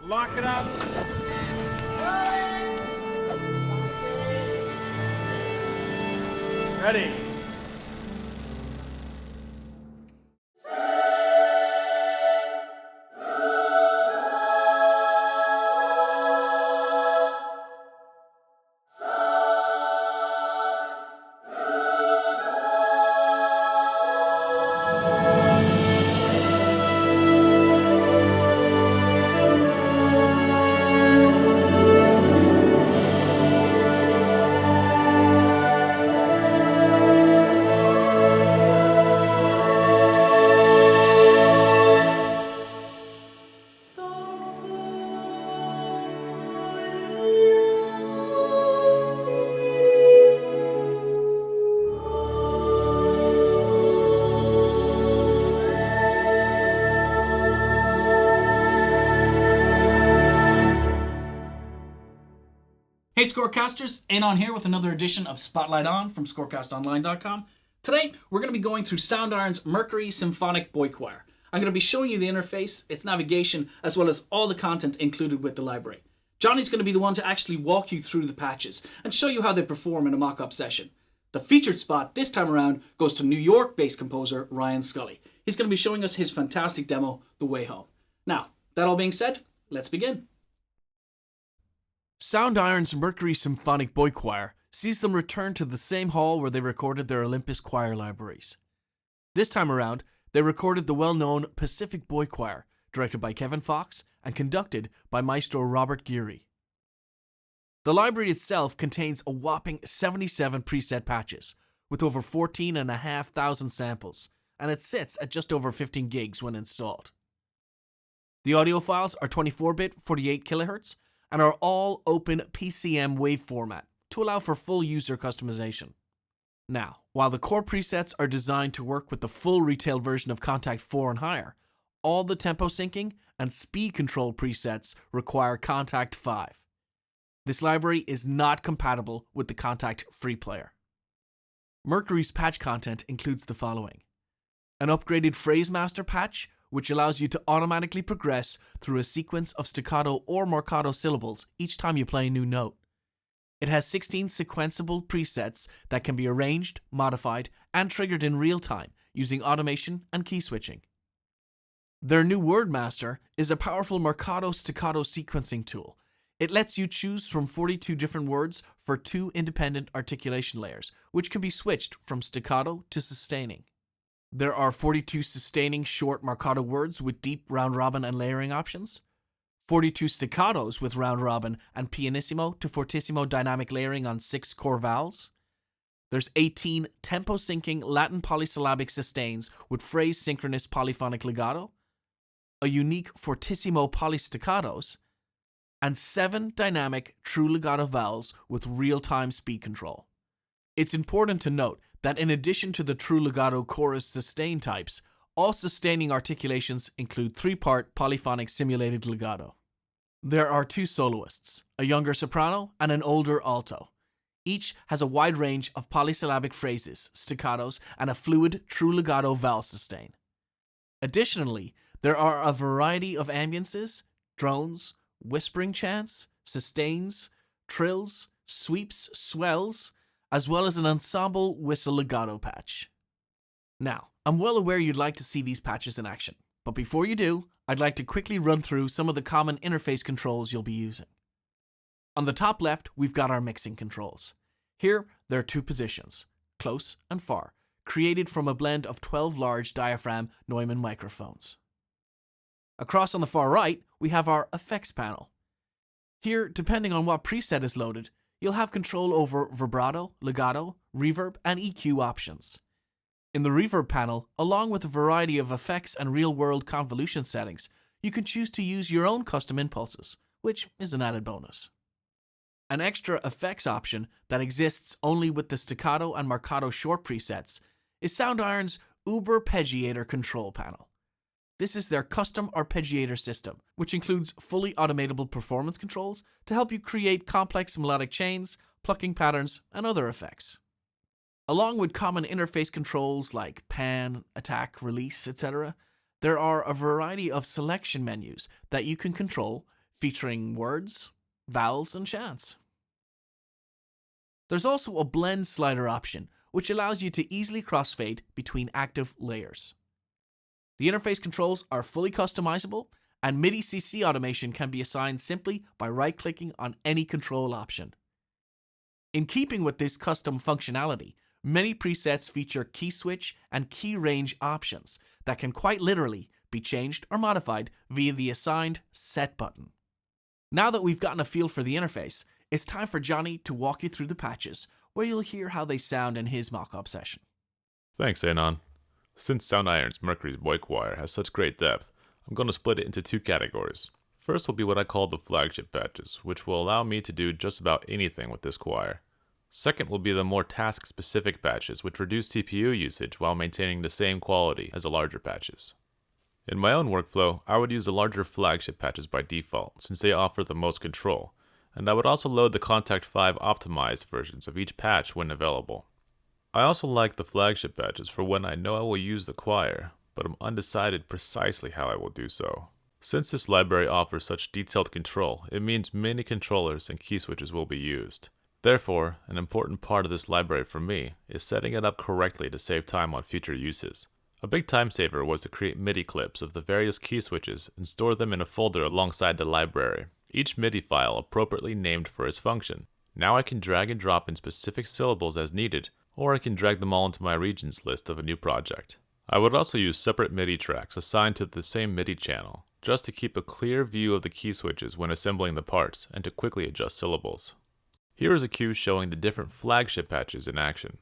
Lock it up. Ready. Hey Scorecasters, Eanan here with another edition of Spotlight On from scorecastonline.com. Today, we're going to be going through Soundiron's Mercury Symphonic Boychoir. I'm going to be showing you the interface, its navigation, as well as all the content included with the library. Johnny's going to be the one to actually walk you through the patches and show you how they perform in a mock-up session. The featured spot this time around goes to New York-based composer Ryan Scully. He's going to be showing us his fantastic demo, The Way Home. Now, that all being said, let's begin. Soundiron's Mercury Symphonic Boychoir sees them return to the same hall where they recorded their Olympus choir libraries. This time around, they recorded the well-known Pacific Boychoir, directed by Kevin Fox and conducted by maestro Robert Geary. The library itself contains a whopping 77 preset patches, with over 14,500 samples, and it sits at just over 15 gigs when installed. The audio files are 24-bit 48 kHz, and are all open PCM wave format to allow for full user customization. Now, while the core presets are designed to work with the full retail version of Kontakt 4 and higher, all the tempo syncing and speed control presets require Kontakt 5. This library is not compatible with the Kontakt free player. Mercury's patch content includes the following: an upgraded phrase master patch, which allows you to automatically progress through a sequence of staccato or marcato syllables each time you play a new note. It has 16 sequenceable presets that can be arranged, modified, and triggered in real time using automation and key switching. Their new word master is a powerful marcato staccato sequencing tool. It lets you choose from 42 different words for 2 independent articulation layers, which can be switched from staccato to sustaining. There are 42 sustaining short marcato words with deep round-robin and layering options, 42 staccatos with round-robin and pianissimo to fortissimo dynamic layering on 6 core vowels. There's 18 tempo-syncing Latin polysyllabic sustains with phrase-synchronous polyphonic legato, a unique fortissimo polystaccatos, and 7 dynamic true legato vowels with real-time speed control. It's important to note that in addition to the true legato chorus sustain types, all sustaining articulations include 3-part polyphonic simulated legato. There are 2 soloists, a younger soprano and an older alto. Each has a wide range of polysyllabic phrases, staccatos, and a fluid true legato vowel sustain. Additionally, there are a variety of ambiances, drones, whispering chants, sustains, trills, sweeps, swells, as well as an ensemble whistle legato patch. Now, I'm well aware you'd like to see these patches in action, but before you do, I'd like to quickly run through some of the common interface controls you'll be using. On the top left, we've got our mixing controls. Here, there are 2 positions, close and far, created from a blend of 12 large diaphragm Neumann microphones. Across on the far right, we have our effects panel. Here, depending on what preset is loaded, you'll have control over vibrato, legato, reverb, and EQ options. In the reverb panel, along with a variety of effects and real-world convolution settings, you can choose to use your own custom impulses, which is an added bonus. An extra effects option that exists only with the staccato and marcato short presets is Soundiron's Uber-Peggiator control panel. This is their custom arpeggiator system, which includes fully automatable performance controls to help you create complex melodic chains, plucking patterns, and other effects. Along with common interface controls like pan, attack, release, etc., there are a variety of selection menus that you can control featuring words, vowels, and chants. There's also a blend slider option, which allows you to easily crossfade between active layers. The interface controls are fully customizable, and MIDI CC automation can be assigned simply by right-clicking on any control option. In keeping with this custom functionality, many presets feature key switch and key range options that can quite literally be changed or modified via the assigned Set button. Now that we've gotten a feel for the interface, it's time for Johnny to walk you through the patches, where you'll hear how they sound in his mock-up session. Thanks, Eanan. Since Soundiron's Mercury Boychoir has such great depth, I'm going to split it into two categories. First will be what I call the flagship patches, which will allow me to do just about anything with this choir. Second will be the more task-specific patches, which reduce CPU usage while maintaining the same quality as the larger patches. In my own workflow, I would use the larger flagship patches by default, since they offer the most control, and I would also load the Kontakt 5 optimized versions of each patch when available. I also like the flagship patches for when I know I will use the choir, but I'm undecided precisely how I will do so. Since this library offers such detailed control, it means many controllers and key switches will be used. Therefore, an important part of this library for me is setting it up correctly to save time on future uses. A big time saver was to create MIDI clips of the various key switches and store them in a folder alongside the library, each MIDI file appropriately named for its function. Now I can drag and drop in specific syllables as needed, or I can drag them all into my regions list of a new project. I would also use separate MIDI tracks assigned to the same MIDI channel, just to keep a clear view of the key switches when assembling the parts and to quickly adjust syllables. Here is a cue showing the different flagship patches in action.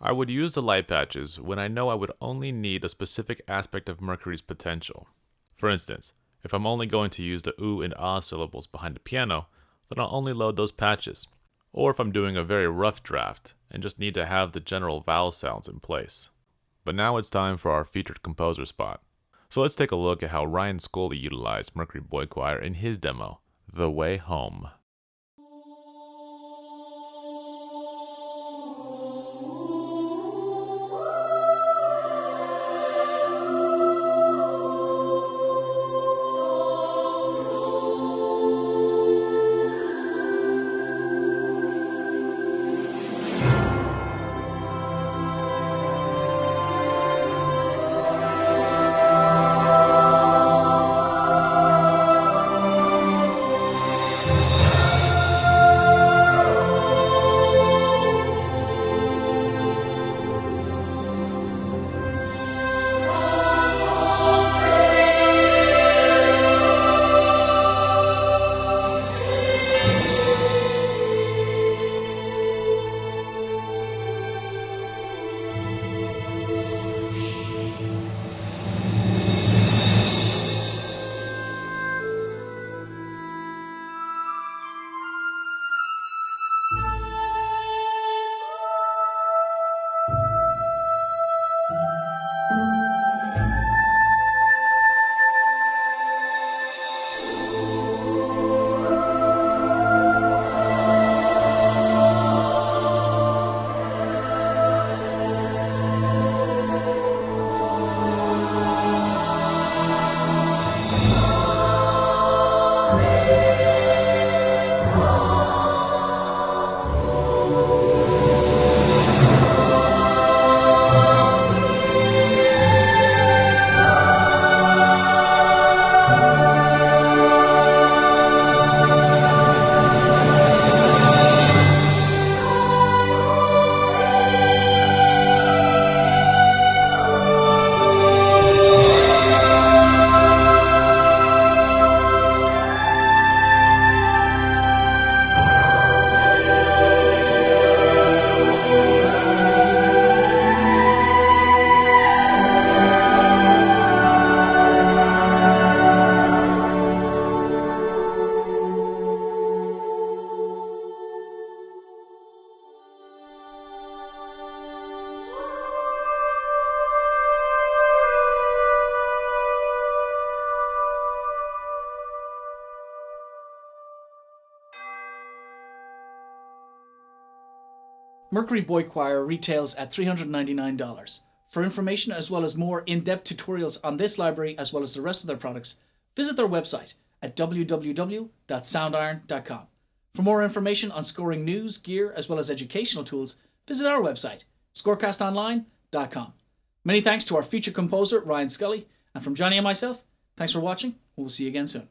I would use the light patches when I know I would only need a specific aspect of Mercury's potential. For instance, if I'm only going to use the oo and ah syllables behind the piano, then I'll only load those patches. Or if I'm doing a very rough draft and just need to have the general vowel sounds in place. But now it's time for our featured composer spot. So let's take a look at how Ryan Scully utilized Mercury Boychoir in his demo, The Way Home. Mercury Boychoir retails at $399. For information as well as more in-depth tutorials on this library as well as the rest of their products, visit their website at www.soundiron.com. For more information on scoring news, gear, as well as educational tools, visit our website, scorecastonline.com. Many thanks to our featured composer, Ryan Scully, and from Johnny and myself, thanks for watching, and we'll see you again soon.